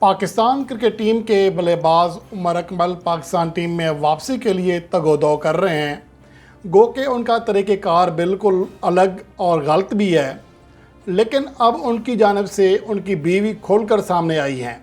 Pakistan cricket team के बल्लेबाज Umar Akmal Pakistan team में वापसी के लिए तगोदो कर रहे हैं। गो के उनका तरीक़ेकार बिल्कुल अलग और गलत भी है, लेकिन अब उनकी जानिब से उनकी बीवी खोलकर सामने आई हैं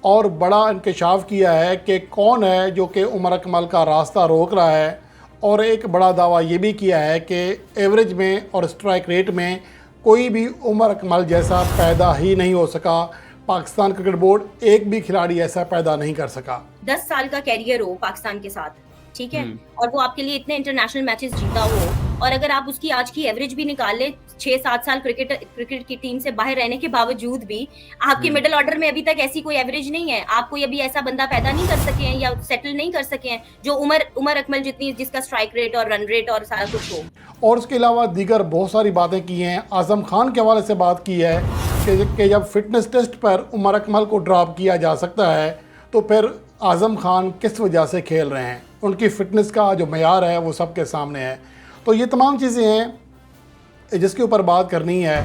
और बड़ा इंकशाफ किया है कि कौन है जो कि उमर अकमल का रास्ता रोक रहा है। और एक बड़ा दावा ये भी किया है कि एवरेज में और स्ट्राइक रेट में कोई भी उमर अकमल जैसा पैदा ही नहीं हो सका। पाकिस्तान क्रिकेट बोर्ड एक भी खिलाड़ी ऐसा पैदा नहीं कर सका। 10 साल का कैरियर हो पाकिस्तान के साथ, ठीक है, और वो आपके लिए इतने इंटरनेशनल मैचेस जीता हो, और अगर आप उसकी आज की एवरेज भी निकाल ले, 6-7 साल क्रिकेट की टीम से बाहर रहने के बावजूद भी आपके मिडिल ऑर्डर में अभी तक ऐसी कोई एवरेज नहीं है। आप कोई अभी ऐसा बंदा पैदा नहीं कर सके हैं या सेटल नहीं कर सके हैं जो उमर अकमल जितनी, जिसका स्ट्राइक रेट और रन रेट और सारा कुछ हो। और उसके अलावा दीगर बहुत सारी बातें की हैं। आज़म खान के हवाले से बात की है कि जब फिटनेस टेस्ट पर उमर अकमल को ड्रॉप किया जा सकता है तो फिर आज़म खान किस वजह से खेल रहे हैं। उनकी फ़िटनेस का जो मयार है वो सबके सामने है। तो ये तमाम चीज़ें हैं जिसके ऊपर बात करनी है।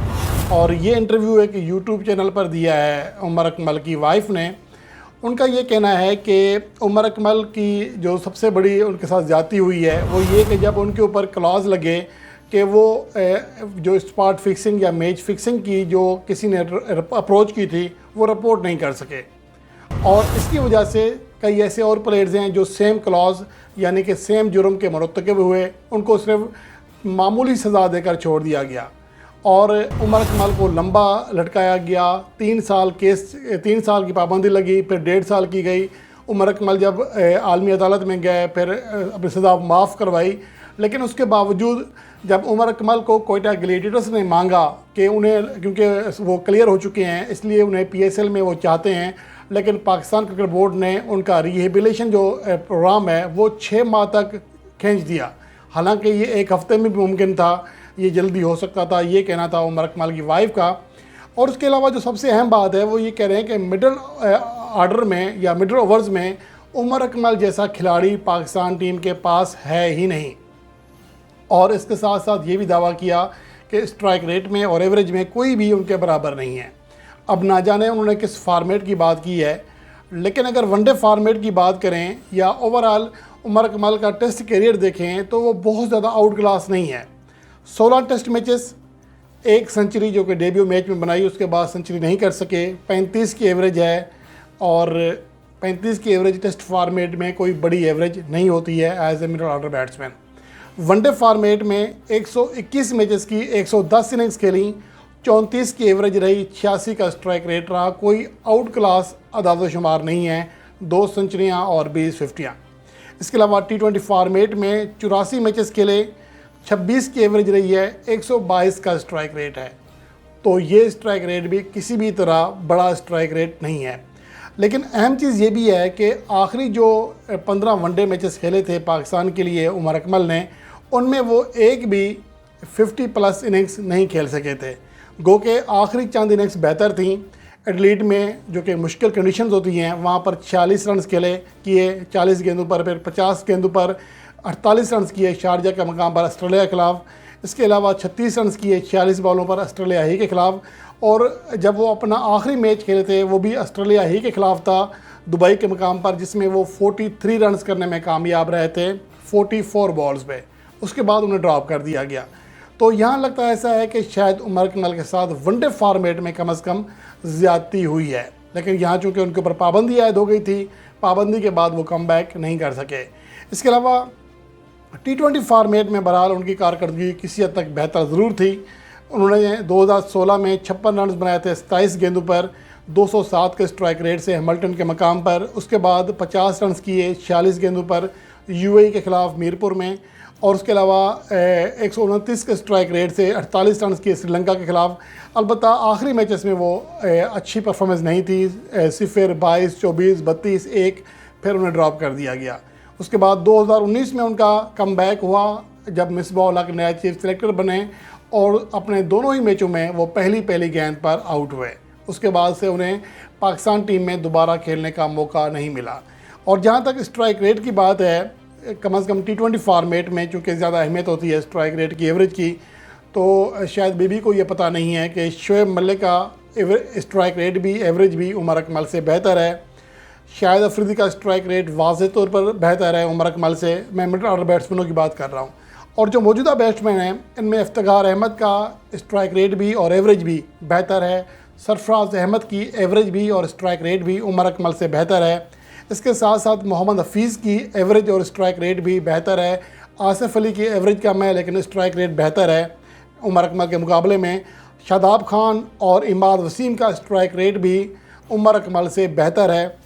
और ये इंटरव्यू एक यूट्यूब चैनल पर दिया है उमर अकमल की वाइफ ने। उनका ये कहना है कि उमर अकमल की जो सबसे बड़ी उनके साथ ज़्यादती हुई है वो ये कि जब उनके ऊपर क्लॉज लगे कि वो जो स्पॉट फिक्सिंग या मैच फिक्सिंग की जो किसी ने अप्रोच की थी वो रिपोर्ट नहीं कर सके। और इसकी वजह से कई ऐसे और प्लेयर्स हैं जो सेम क्लॉज यानी कि सेम जुर्म के मुरतकब हुए, उनको सिर्फ मामूली सज़ा देकर छोड़ दिया गया। और उमर अकमल को लंबा लटकाया गया, 3 साल की पाबंदी लगी, फिर 1.5 साल की गई। उमर अकमल जब आलमी अदालत में गए फिर अपनी सज़ा माफ़ करवाई, लेकिन उसके बावजूद जब उमर अकमल को कोयटा ग्लैडिएटर्स ने मांगा कि उन्हें, क्योंकि वो क्लियर हो चुके हैं इसलिए उन्हें PSL में वो चाहते हैं, लेकिन पाकिस्तान क्रिकेट बोर्ड ने उनका रिहेबिलिटेशन जो प्रोग्राम है वो 6 माह तक खींच दिया। हालांकि ये 1 हफ़्ते में भी मुमकिन था, ये जल्दी हो सकता था, ये कहना था उमर अकमल की वाइफ का। और उसके अलावा जो सबसे अहम बात है वो ये कह रहे हैं कि मिडल आर्डर में या मिडल ओवर्स में उमर अकमल जैसा खिलाड़ी पाकिस्तान टीम के पास है ही नहीं। और इसके साथ साथ ये भी दावा किया कि स्ट्राइक रेट में और एवरेज में कोई भी उनके बराबर नहीं है। अब ना जाने उन्होंने किस फार्मेट की बात की है, लेकिन अगर वनडे फार्मेट की बात करें या ओवरऑल उमर अकमल का टेस्ट कैरियर देखें तो वो बहुत ज़्यादा आउट क्लास नहीं है। 16 टेस्ट मैचेस, 1 सेंचुरी जो कि डेब्यू मैच में बनाई, उसके बाद सेंचुरी नहीं कर सके। 35 की एवरेज है और 35 की एवरेज टेस्ट फार्मेट में कोई बड़ी एवरेज नहीं होती है as a middle order batsman. One day format में 121 मैचेस की 110 इनिंग्स खेली, 34 की एवरेज रही, 86 का स्ट्राइक रेट रहा। कोई आउट क्लास अदाद शुमार नहीं है, 2 सेंचुरियाँ और 20 फिफ्टियाँ। इसके अलावा T20 फार्मेट में 84 मैचेस खेले, 26 की एवरेज रही है, 122 का स्ट्राइक रेट है। तो ये स्ट्राइक रेट भी किसी भी तरह बड़ा स्ट्राइक रेट नहीं है। लेकिन अहम चीज़ ये भी है कि आखिरी जो 15 वनडे मैचेस खेले थे पाकिस्तान के लिए उमर अकमल ने, उनमें वो एक भी 50+ इनिंग्स नहीं खेल सके थे। गो के आखिरी चंद इनिंग्स बेहतर थी। एडलीड में जो कि मुश्किल कंडीशंस होती हैं वहाँ पर 46 रन किए 40 गेंदों पर, फिर 50 गेंदों पर 48 रन किए शारजा के मकाम पर ऑस्ट्रेलिया के ख़िलाफ़। इसके अलावा 36 रन किए 46 बॉलों पर ऑस्ट्रेलिया ही के ख़िलाफ़। और जब वो अपना आखिरी मैच खेले थे वो भी ऑस्ट्रेलिया ही के ख़िलाफ़ था दुबई के मकाम पर, जिसमें वो 43 रन करने में कामयाब रहे थे 44 बॉल्स पे। उसके बाद उन्हें ड्रॉप कर दिया गया। तो यहाँ लगता है ऐसा है कि शायद उमर अकमल के साथ वनडे फार्मेट में कम से कम ज़्यादती हुई है, लेकिन यहाँ चूँकि उनके ऊपर पाबंदी आयद हो गई थी, पाबंदी के बाद वो कम बैक नहीं कर सके। इसके अलावा T20 फार्मेट में बहरहाल उनकी कारकर्दगी किसी हद तक बेहतर ज़रूर थी। उन्होंने 2016 में 56 रन बनाए थे 27 गेंदों पर, 207 के स्ट्राइक रेट से हैमिल्टन के मकाम पर। उसके बाद 50 रन किए 46 गेंदों पर UAE के ख़िलाफ़ मीरपुर में। और उसके अलावा 129 के स्ट्राइक रेट से 48 रन किए श्रीलंका के ख़िलाफ़। अलबत्ता आखिरी मैचेस में वो अच्छी परफॉर्मेंस नहीं थी, 0, 22, 24, 32, 1, फिर उन्हें ड्रॉप कर दिया गया। उसके बाद 2019 में उनका कमबैक हुआ जब मिसबाह उल हक नया चीफ सेलेक्टर बने और अपने दोनों ही मैचों में वो पहली गेंद पर आउट हुए। उसके बाद से उन्हें पाकिस्तान टीम में दोबारा खेलने का मौका नहीं मिला। और जहाँ तक स्ट्राइक रेट की बात है, कम से कम T20 फार्मेट में चूँकि ज़्यादा अहमियत होती है स्ट्राइक रेट की, एवरेज की, तो शायद बीबी को ये पता नहीं है कि शोएब मलिक का स्ट्राइक रेट भी, एवरेज भी उमर अकमल से बेहतर है। शाहिद अफरीदी का स्ट्राइक रेट वाज़ेह तौर पर बेहतर है उमर अकमल से। मैं मिडल ऑर्डर बैट्समैनों की बात कर रहा हूँ। और जो मौजूदा बैट्समैन हैं इनमें इफ्तिखार अहमद का स्ट्राइक रेट भी और एवरेज भी बेहतर है। सरफराज अहमद की एवरेज भी और स्ट्राइक रेट भी उमर अकमल से बेहतर है। इसके साथ साथ मोहम्मद हफीज़ की एवरेज और स्ट्राइक रेट भी बेहतर है। आसिफ अली की एवरेज कम है लेकिन स्ट्राइक रेट बेहतर है उमर अकमल के मुकाबले में। शादाब खान और इमाद वसीम का स्ट्राइक रेट भी उमर अकमल से बेहतर है।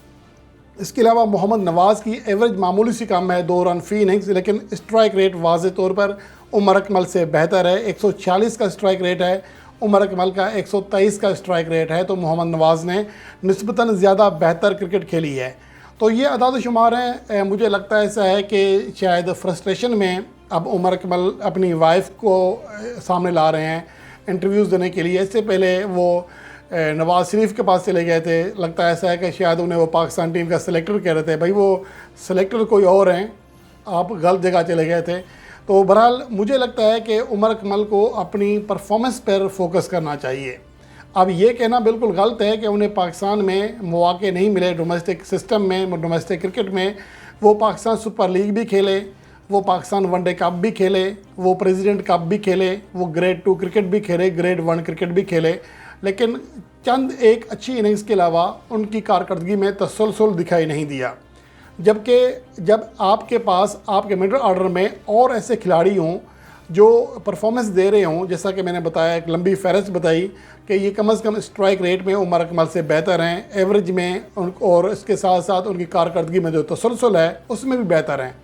इसके अलावा मोहम्मद नवाज़ की एवरेज मामूली सी कम है, 2 रन फी इनिंग्स, लेकिन स्ट्राइक रेट वाज़ेह तौर पर उमर अकमल से बेहतर है। 140 का स्ट्राइक रेट है, उमर अकमल का 123 का स्ट्राइक रेट है। तो मोहम्मद नवाज़ ने निस्बतन ज़्यादा बेहतर क्रिकेट खेली है। तो ये अदाद शुमार हैं। मुझे लगता है ऐसा है कि शायद फ्रस्ट्रेशन में अब उमर अकमल अपनी वाइफ को सामने ला रहे हैं इंटरव्यूज़ देने के लिए। इससे पहले वो नवाज़ शरीफ के पास चले गए थे। लगता है ऐसा है कि शायद उन्हें वो पाकिस्तान टीम का सिलेक्टर कह रहे थे, भाई वो सिलेक्टर कोई और हैं, आप गलत जगह चले गए थे। तो बहरहाल मुझे लगता है कि उमर अकमल को अपनी परफॉर्मेंस पर फोकस करना चाहिए। अब ये कहना बिल्कुल गलत है कि उन्हें पाकिस्तान में मौके नहीं मिले डोमेस्टिक सिस्टम में, डोमेस्टिक क्रिकेट में। वो पाकिस्तान सुपर लीग भी खेले, वो पाकिस्तान वनडे कप भी खेले, वो प्रेसिडेंट कप भी खेले, वो ग्रेड 2 क्रिकेट भी खेले, ग्रेड 1 क्रिकेट भी खेले, लेकिन चंद एक अच्छी इनिंग्स के अलावा उनकी कारकर्दगी में तसलसल दिखाई नहीं दिया। जबकि जब आपके पास आपके मिडल ऑर्डर में और ऐसे खिलाड़ी हों जो परफॉर्मेंस दे रहे हों, जैसा कि मैंने बताया, एक लंबी फहरिस्त बताई कि ये कम से कम स्ट्राइक रेट में उमर अकमल से बेहतर हैं, एवरेज में और इसके साथ साथ उनकी कारकर्दगी में जो तसलसल है उसमें भी बेहतर हैं।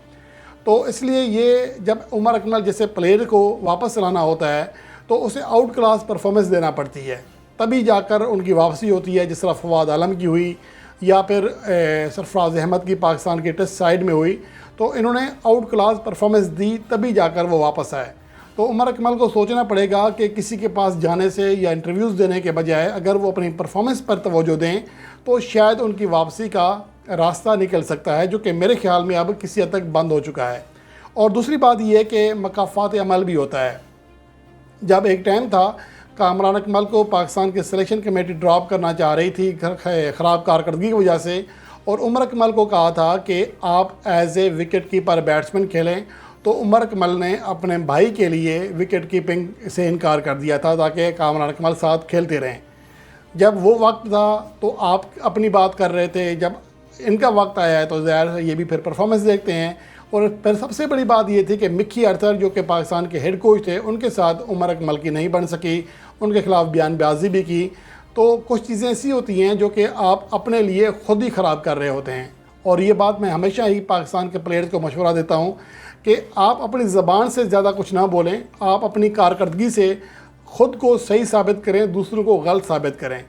तो इसलिए ये जब उमर अकमल जैसे प्लेयर को वापस लाना होता है तो उसे आउट क्लास परफॉर्मेंस देना पड़ती है, तभी जाकर उनकी वापसी होती है। जिस तरह फवाद आलम की हुई या फिर सरफराज अहमद की पाकिस्तान के टेस्ट साइड में हुई, तो इन्होंने आउट क्लास परफॉर्मेंस दी तभी जाकर वो वापस आए। तो उमर अकमल को सोचना पड़ेगा कि किसी के पास जाने से या इंटरव्यूज़ देने के बजाय अगर वो अपनी परफॉर्मेंस पर तवज्जो दें तो शायद उनकी वापसी का रास्ता निकल सकता है, जो कि मेरे ख्याल में अब किसी हद तक बंद हो चुका है। और दूसरी बात यह है कि मकाफ़ात अमल भी होता है। जब एक टाइम था कामरान अकमल को पाकिस्तान की सिलेक्शन कमेटी ड्रॉप करना चाह रही थी ख़राब कारकर्दगी की वजह से, और उमर अकमल को कहा था कि आप as a wicket keeper batsman खेलें, तो उमर अकमल ने अपने भाई के लिए विकेट कीपिंग से इनकार कर दिया था ताकि कामरान अकमल साथ खेलते रहें। जब वो वक्त था तो आप अपनी बात कर रहे थे, जब इनका वक्त आया है तो ज़ाहिर है ये भी फिर परफॉर्मेंस देखते हैं। और फिर सबसे बड़ी बात ये थी कि मिक्की अर्थर जो कि पाकिस्तान के हेड कोच थे, उनके साथ उमर अकमल की नहीं बन सकी, उनके ख़िलाफ़ बयानबाजी भी की। तो कुछ चीज़ें ऐसी होती हैं जो कि आप अपने लिए ख़ुद ही ख़राब कर रहे होते हैं। और ये बात मैं हमेशा ही पाकिस्तान के प्लेयर्स को मशवरा देता हूँ कि आप अपनी ज़बान से ज़्यादा कुछ ना बोलें, आप अपनी कारकर्दगी से ख़ुद को सही साबित करें, दूसरों को गलत साबित करें।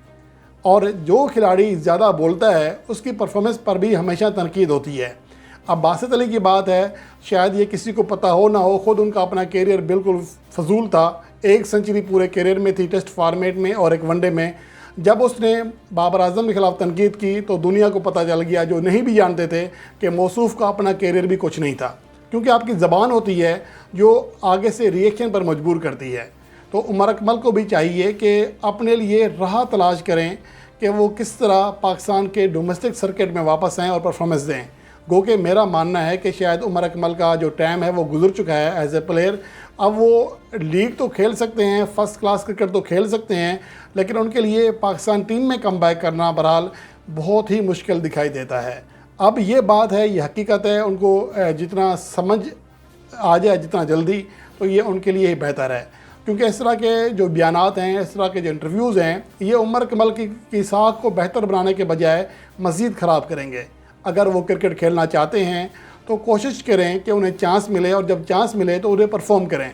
और जो खिलाड़ी ज़्यादा बोलता है उसकी परफॉर्मेंस पर भी हमेशा तनकीद होती है। अब बासित अली की बात है, शायद ये किसी को पता हो ना हो, ख़ुद उनका अपना कैरियर बिल्कुल फजूल था। 1 सेंचुरी पूरे कैरियर में थी टेस्ट फॉर्मेट में और एक वनडे में। जब उसने बाबर आजम के ख़िलाफ़ तनकीद की तो दुनिया को पता चल गया, जो नहीं भी जानते थे, कि मौसूफ़ का अपना कैरियर भी कुछ नहीं था। क्योंकि आपकी ज़बान होती है जो आगे से रिएक्शन पर मजबूर करती है। तो उमर अकमल को भी चाहिए कि अपने लिए राह तलाश करें कि वो किस तरह पाकिस्तान के डोमेस्टिक सर्किट में वापस आएँ और परफॉर्मेंस दें। गो कि मेरा मानना है कि शायद उमर अकमल का जो टाइम है वो गुजर चुका है एज ए प्लेयर। अब वो लीग तो खेल सकते हैं, फ़र्स्ट क्लास क्रिकेट तो खेल सकते हैं, लेकिन उनके लिए पाकिस्तान टीम में कम बैक करना बहरहाल बहुत ही मुश्किल दिखाई देता है। अब ये बात है, ये हकीकत है, उनको जितना समझ आ जाए जितना जल्दी, तो ये उनके लिए ही बेहतर है। क्योंकि इस तरह के जो बयानात हैं, इस तरह के जो इंटरव्यूज़ हैं, ये उमर अकमल की साख को बेहतर बनाने के बजाय मज़ीद ख़राब करेंगे। अगर वो क्रिकेट खेलना चाहते हैं तो कोशिश करें कि उन्हें चांस मिले, और जब चांस मिले तो उन्हें परफॉर्म करें।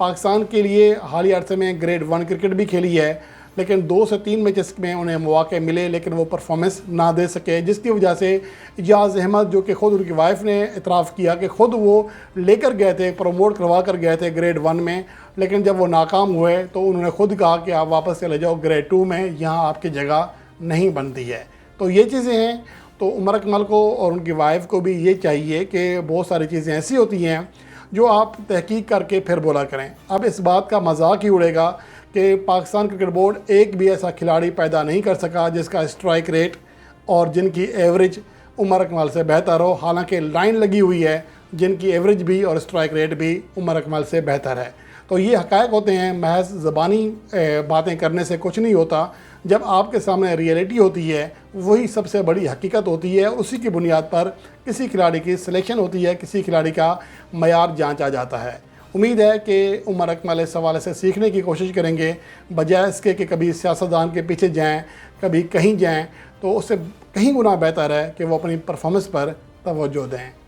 पाकिस्तान के लिए हालिया अरसे में ग्रेड 1 क्रिकेट भी खेली है, लेकिन 2 से 3 मैचेस में उन्हें मौके मिले लेकिन वो परफॉर्मेंस ना दे सके, जिसकी वजह से इजाज़ अहमद, जो कि ख़ुद उनकी वाइफ ने इतराफ़ किया कि ख़ुद वो लेकर गए थे, प्रमोट करवा कर गए थे ग्रेड 1 में, लेकिन जब वो नाकाम हुए तो उन्होंने ख़ुद कहा कि आप वापस चले जाओ ग्रेड 2 में, यहाँ आपकी जगह नहीं बनती है। तो ये चीज़ें हैं। तो उमर अकमल को और उनकी वाइफ को भी ये चाहिए कि बहुत सारी चीज़ें ऐसी होती हैं जो आप तहकीक करके फिर बोला करें। अब इस बात का मजाक ही उड़ेगा कि पाकिस्तान क्रिकेट बोर्ड एक भी ऐसा खिलाड़ी पैदा नहीं कर सका जिसका स्ट्राइक रेट और जिनकी एवरेज उमर अकमल से बेहतर हो। हालांकि लाइन लगी हुई है जिनकी एवरेज भी और स्ट्राइक रेट भी उमर अकमल से बेहतर है। तो ये हक़ाइक़ होते हैं, महज ज़बानी बातें करने से कुछ नहीं होता। जब आपके सामने रियलिटी होती है वही सबसे बड़ी हकीकत होती है, और उसी की बुनियाद पर किसी खिलाड़ी की सिलेक्शन होती है, किसी खिलाड़ी का मयार जांचा जाता है। उम्मीद है कि उमर अकमल इस हवाले से सीखने की कोशिश करेंगे, बजाय इसके कि कभी सियासतदान के पीछे जाएं, कभी कहीं जाएं। तो उससे कहीं गुना बेहतर है कि वो अपनी परफॉर्मेंस पर तवज्जो दें।